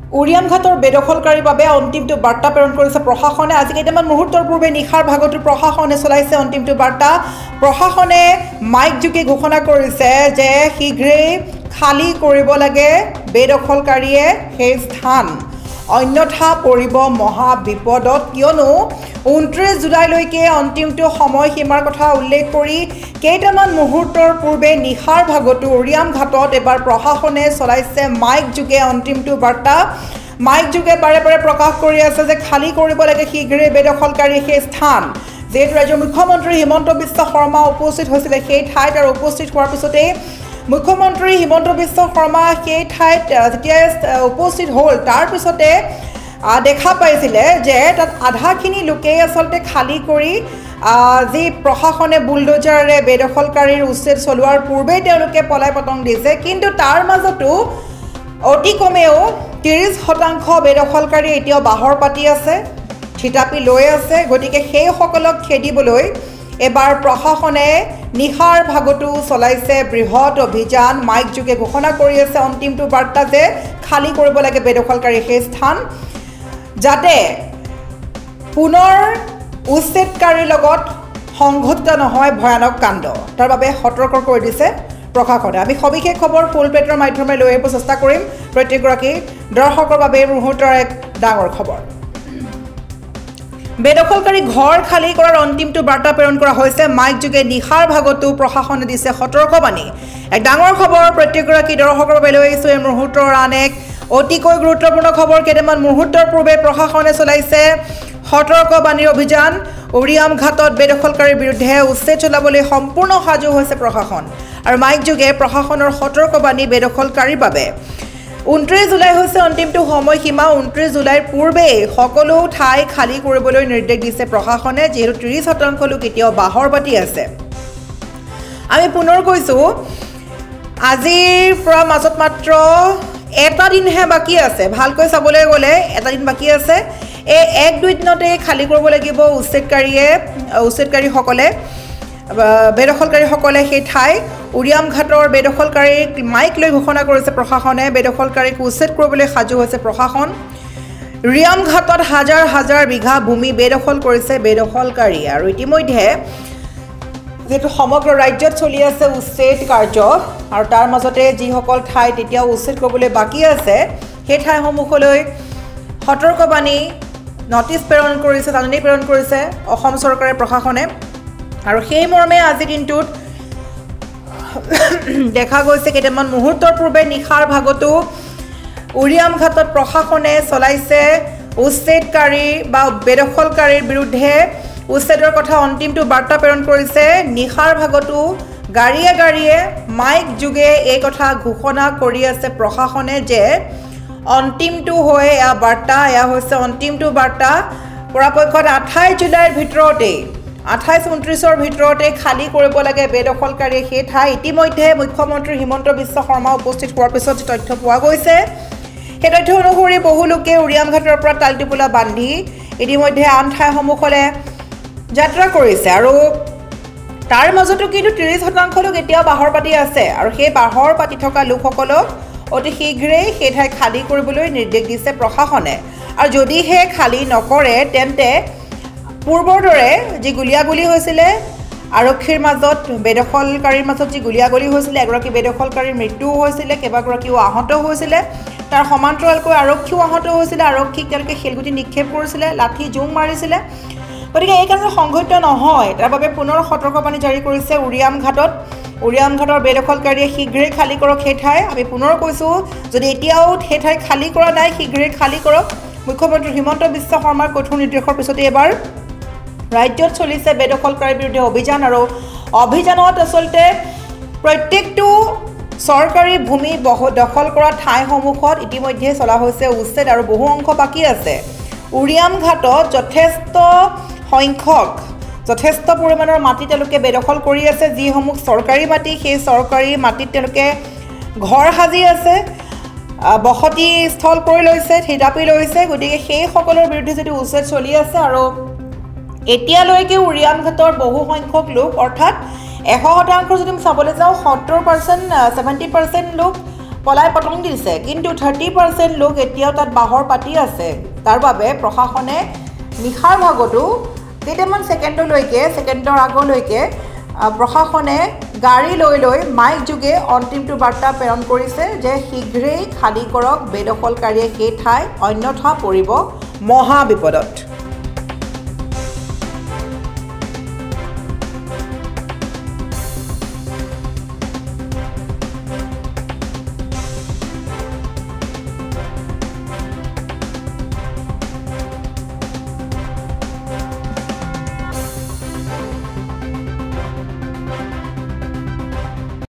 উৰিয়াম ঘাটৰ বেদখলকাৰীৰ বাবে অন্তিমটো বাৰ্তা প্ৰেৰণ কৰিছে প্ৰশাসনে। আজি কেইটামান মুহূৰ্তৰ পূৰ্বে নিশাৰ ভাগতো প্ৰশাসনে চলাইছে অন্তিমটো বাৰ্তা। প্ৰশাসনে মাইক যোগে ঘোষণা কৰিছে যে শীঘ্ৰেই খালী কৰিব লাগে বেদখলকাৰীয়ে সেই স্থান, অন্যথা পৰিব মহা বিপদত। কিয়নো 29 জুলাইলৈকে অন্তিমটো সময়সীমাৰ কথা উল্লেখ কৰি কেইটামান মুহূৰ্তৰ পূৰ্বে নিশাৰ ভাগতো উৰিয়াম ঘাটত এবাৰ প্ৰশাসনে চলাইছে মাইক যোগে অন্তিমটো বাৰ্তা। মাইক যোগে বাৰে বাৰে প্ৰকাশ কৰি আছে যে খালী কৰিব লাগে শীঘ্ৰেই বেদখলকাৰী সেই স্থান। যিহেতু ৰাজ্যৰ মুখ্যমন্ত্ৰী হিমন্ত বিশ্ব শৰ্মা উপস্থিত হৈছিলে সেই ঠাইত, আৰু উপস্থিত হোৱাৰ পিছতেই মুখ্যমন্ত্ৰী হিমন্ত বিশ্ব শৰ্মা সেই ঠাইত যেতিয়া উপস্থিত হ'ল, তাৰপিছতে দেখা পাইছিলে যে তাত আধাখিনি লোকেই আচলতে খালী কৰি যি প্ৰশাসনে বুলডোজাৰে বেদখলকাৰীৰ উচ্ছেদ চলোৱাৰ পূৰ্বেই তেওঁলোকে পলাই পতং দিছে। কিন্তু তাৰ মাজতো অতি কমেও 30% বেদখলকাৰী এতিয়াও বাহৰ পাতি আছে, থিতাপি লৈ আছে। গতিকে সেইসকলক খেদিবলৈ এবাৰ প্ৰশাসনে নিশাৰ ভাগতো চলাইছে বৃহৎ অভিযান। মাইক যোগে ঘোষণা কৰি আছে অন্তিমটো বাৰ্তা যে খালী কৰিব লাগে বেদখলকাৰী সেই স্থান, যাতে পুনৰ উচ্ছেদকাৰীৰ লগত সংঘটিত নহয় ভয়ানক কাণ্ড। তাৰ বাবে সতৰ্ক কৰি দিছে প্ৰশাসনে। আমি সবিশেষ খবৰ ফুল প্লেটৰ মাধ্যমেৰে লৈ আহিব চেষ্টা কৰিম প্ৰত্যেকগৰাকী দৰ্শকৰ বাবে। এই মুহূৰ্তৰ এক ডাঙৰ খবৰ, বেদখলকাৰী ঘৰ খালী কৰাৰ অন্তিমটো বাৰ্তা প্ৰেৰণ কৰা হৈছে মাইক যোগে। নিশাৰ ভাগতো প্ৰশাসনে দিছে সতৰ্কবাণী। এক ডাঙৰ খবৰ প্ৰত্যেকগৰাকী দৰ্শকৰ বাবে লৈ আহিছোঁ এই মুহূৰ্তৰ আন এক অতিকৈ গুৰুত্বপূৰ্ণ খবৰ। কেইটামান মুহূৰ্তৰ পূৰ্বে প্ৰশাসনে চলাইছে সতৰ্কবাণীৰ অভিযান। উৰিয়াম ঘাটত বেদখলকাৰীৰ বিৰুদ্ধে উচ্ছেদ চলাবলৈ সম্পূৰ্ণ সাজু হৈছে প্ৰশাসন, আৰু মাইক যোগে প্ৰশাসনৰ সতৰ্কবাণী বেদখলকাৰীৰ বাবে। 29 জুলাই হৈছে অন্তিমটো সময়সীমা। 29 জুলাইৰ পূৰ্বেই সকলো ঠাই খালী কৰিবলৈ নিৰ্দেশ দিছে প্ৰশাসনে, যিহেতু 30% লোক এতিয়াও বাহৰ পাতি আছে। আমি পুনৰ কৈছোঁ, আজিৰ পৰা মাজত মাত্ৰ এটা দিনহে বাকী আছে। ভালকৈ চাবলৈ গ'লে এটা দিন বাকী আছে। এই 1-2 দিনতে খালী কৰিব লাগিব উচ্ছেদকাৰীসকলে, বেদখলকাৰীসকলে সেই ঠাই। উৰিয়াম ঘাটৰ বেদখলকাৰীক মাইক লৈ ঘোষণা কৰিছে প্ৰশাসনে, বেদখলকাৰীক উচ্ছেদ কৰিবলৈ সাজু হৈছে প্ৰশাসন। উৰিয়াম ঘাটত হাজাৰ হাজাৰ বিঘা ভূমি বেদখল কৰিছে বেদখলকাৰী, আৰু ইতিমধ্যে যিহেতু সমগ্ৰ ৰাজ্যত চলি আছে উচ্ছেদ কাৰ্য, আৰু তাৰ মাজতে যিসকল ঠাইত এতিয়াও উচ্ছেদ কৰিবলৈ বাকী আছে সেই ঠাইসমূহলৈ সতৰ্কবাণী নটিচ প্ৰেৰণ কৰিছে, জাননী প্ৰেৰণ কৰিছে অসম চৰকাৰে প্ৰশাসনে। আৰু সেই মৰ্মে আজিৰ দিনটোত দেখা গৈছে কেইটামান মুহূৰ্তৰ পূৰ্বে নিশাৰ ভাগতো উৰিয়াম ঘাটত প্ৰশাসনে চলাইছে উচ্ছেদকাৰী বা বেদখলকাৰীৰ বিৰুদ্ধে উচ্ছেদৰ কথা অন্তিমটো বাৰ্তা প্ৰেৰণ কৰিছে। নিশাৰ ভাগতো গাড়ীয়ে গাড়ীয়ে মাইক যোগে এই কথা ঘোষণা কৰি আছে প্ৰশাসনে যে অন্তিমটো হৈ এয়া বাৰ্তা, এয়া হৈছে অন্তিমটো বাৰ্তা। পৰাপক্ষত 28 জুলাইৰ ভিতৰতেই 28-29ৰ ভিতৰতে খালী কৰিব লাগে বেদখলকাৰীয়ে সেই ঠাই। ইতিমধ্যে মুখ্যমন্ত্ৰী হিমন্ত বিশ্ব শৰ্মা উপস্থিত হোৱাৰ পিছত যি তথ্য পোৱা গৈছে, সেই তথ্য অনুসৰি বহু লোকে উৰিয়াম ঘাটৰ পৰা তালটোপোলা বান্ধি ইতিমধ্যে আন ঠাইসমূহলৈ যাত্ৰা কৰিছে, আৰু তাৰ মাজতো কিন্তু 30% লোক এতিয়াও বাহৰ পাতি আছে, আৰু সেই বাহৰ পাতি থকা লোকসকলক অতি শীঘ্ৰেই সেই ঠাই খালী কৰিবলৈ নিৰ্দেশ দিছে প্ৰশাসনে। আৰু যদিহে খালী নকৰে তেন্তে পূৰ্বৰ দৰে যি গুলীয়াগুলী হৈছিলে আৰক্ষীৰ মাজত, বেদখলকাৰীৰ মাজত যি গুলীয়াগুলী হৈছিলে, এগৰাকী বেদখলকাৰীৰ মৃত্যুও হৈছিলে, কেইবাগৰাকীও আহত হৈছিলে, তাৰ সমান্তৰালকৈ আৰক্ষীও আহত হৈছিলে। আৰক্ষীক তেওঁলোকে শিলগুটি নিক্ষেপ কৰিছিলে, লাঠি জোং মাৰিছিলে। গতিকে এই কাৰণে সংঘটিত নহয়, তাৰ বাবে পুনৰ সতৰ্কবাণী জাৰি কৰিছে উৰিয়াম ঘাটত। উৰিয়াম ঘাটৰ বেদখলকাৰীয়ে শীঘ্ৰেই খালী কৰক সেই ঠাই। আমি পুনৰ কৈছোঁ, যদি এতিয়াও সেই ঠাই খালী কৰা নাই শীঘ্ৰেই খালী কৰক। মুখ্যমন্ত্ৰী হিমন্ত বিশ্ব শৰ্মাৰ কঠোৰ নিৰ্দেশৰ পিছতে এবাৰ ৰাজ্যত চলিছে বেদখলকাৰীৰ বিৰুদ্ধে অভিযান, আৰু অভিযানত আচলতে প্ৰত্যেকটো চৰকাৰী ভূমি দখল কৰা ঠাইসমূহত ইতিমধ্যে চলা হৈছে উচ্ছেদ, আৰু বহু অংশ বাকী আছে। উৰিয়াম ঘাটত যথেষ্ট পৰিমাণৰ মাটি তেওঁলোকে বেদখল কৰি আছে, যিসমূহ চৰকাৰী মাটি, সেই চৰকাৰী মাটিত তেওঁলোকে ঘৰ সাজি আছে, বসতি স্থল কৰি লৈছে, থিতাপি লৈছে। গতিকে সেইসকলৰ বিৰুদ্ধে যদি উচ্ছেদ চলি আছে, আৰু এতিয়ালৈকে উৰিয়াম ঘাটৰ বহু সংখ্যক লোক, অৰ্থাৎ 100% যদি চাবলৈ যাওঁ 70% 70% লোক পলাই পতং দিছে কিন্তু 30% লোক এতিয়াও তাত বাহৰ পাতি আছে তাৰ বাবে প্ৰশাসনে নিখাৰ ভাগতো কেইটামান ছেকেণ্ডৰ আগলৈকে প্ৰশাসনে গাড়ী লৈ মাইক যোগে অন্তিমটো বাৰ্তা প্ৰেৰণ কৰিছে যে শীঘ্ৰেই খালী কৰক বেদখলকাৰীয়ে সেই ঠাই অন্যথা পৰিব মহা বিপদত